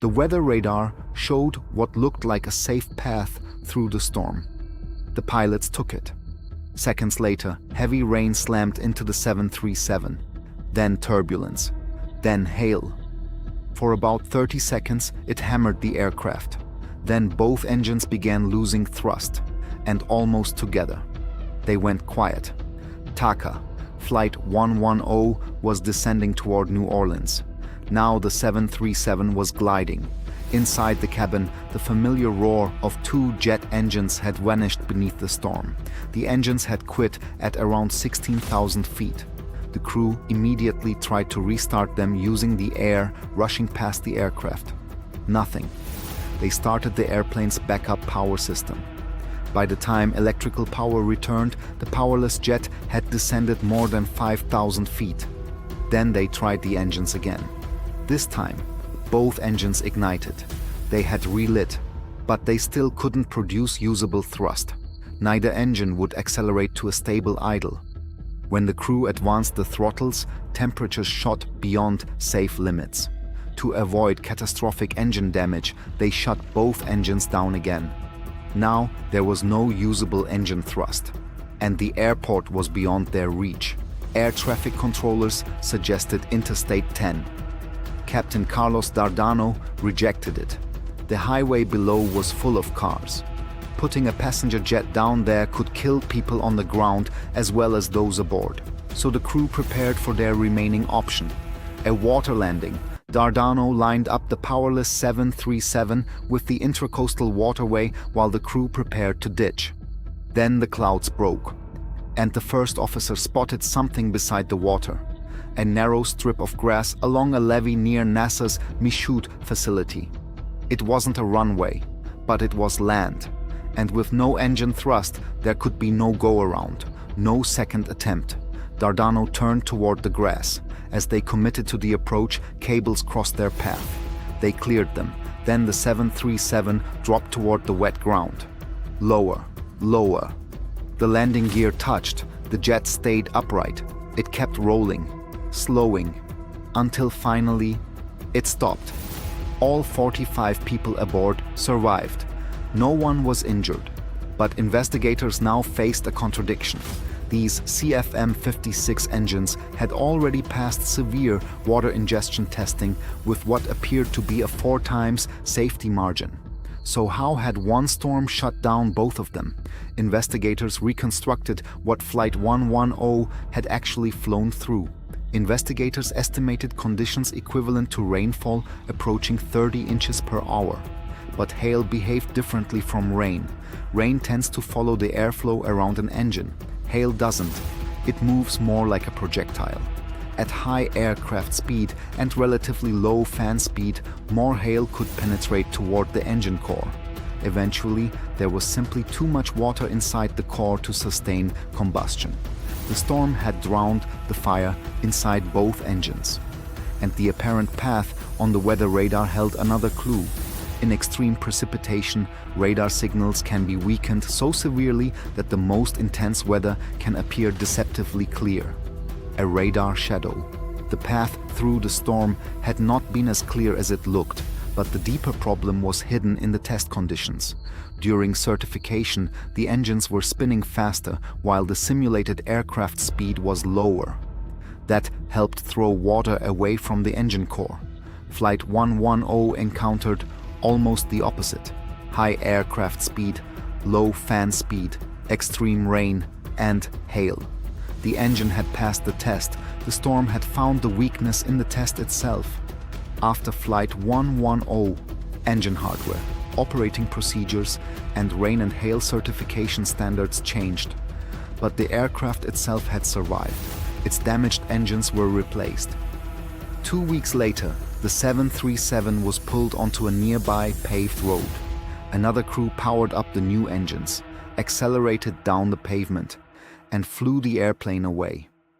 The weather radar showed what looked like a safe path through the storm. The pilots took it. Seconds later, heavy rain slammed into the 737, then turbulence, then hail. For about 30 seconds, it hammered the aircraft. Then both engines began losing thrust, and almost together. They went quiet. TACA Flight 110 was descending toward New Orleans. Now the 737 was gliding. Inside the cabin, the familiar roar of two jet engines had vanished beneath the storm. The engines had quit at around 16,000 feet. The crew immediately tried to restart them using the air rushing past the aircraft. Nothing. They started the airplane's backup power system. By the time electrical power returned, the powerless jet had descended more than 5,000 feet. Then they tried the engines again. This time, both engines ignited. They had relit, but they still couldn't produce usable thrust. Neither engine would accelerate to a stable idle. When the crew advanced the throttles, temperatures shot beyond safe limits. To avoid catastrophic engine damage, they shut both engines down again. Now there was no usable engine thrust, and the airport was beyond their reach. Air traffic controllers suggested Interstate 10. Captain Carlos Dardano rejected it. The highway below was full of cars. Putting a passenger jet down there could kill people on the ground as well as those aboard. So the crew prepared for their remaining option, a water landing. Dardano lined up the powerless 737 with the intracoastal waterway while the crew prepared to ditch. Then the clouds broke, and the first officer spotted something beside the water. A narrow strip of grass along a levee near NASA's Michoud facility. It wasn't a runway, but it was land. And with no engine thrust, there could be no go-around, no second attempt. Dardano turned toward the grass. As they committed to the approach, cables crossed their path. They cleared them. Then the 737 dropped toward the wet ground. Lower, lower. The landing gear touched. The jet stayed upright. It kept rolling, slowing, until finally it stopped. All 45 people aboard survived. No one was injured, but investigators now faced a contradiction. These CFM56 engines had already passed severe water ingestion testing with what appeared to be a 4 times safety margin. So how had one storm shut down both of them? Investigators reconstructed what Flight 110 had actually flown through. Investigators estimated conditions equivalent to rainfall approaching 30 inches per hour. But hail behaved differently from rain. Rain tends to follow the airflow around an engine. Hail doesn't. It moves more like a projectile. At high aircraft speed and relatively low fan speed, more hail could penetrate toward the engine core. Eventually, there was simply too much water inside the core to sustain combustion. The storm had drowned the fire inside both engines. And the apparent path on the weather radar held another clue. In extreme precipitation, radar signals can be weakened so severely that the most intense weather can appear deceptively clear. A radar shadow. The path through the storm had not been as clear as it looked, but the deeper problem was hidden in the test conditions. During certification, the engines were spinning faster while the simulated aircraft speed was lower. That helped throw water away from the engine core. Flight 110 encountered almost the opposite: high aircraft speed, low fan speed, extreme rain, and hail. The engine had passed the test. The storm had found the weakness in the test itself. After Flight 110, engine hardware, operating procedures, and rain and hail certification standards changed. But the aircraft itself had survived. Its damaged engines were replaced. 2 weeks later, the 737 was pulled onto a nearby paved road. Another crew powered up the new engines, accelerated down the pavement, and flew the airplane away.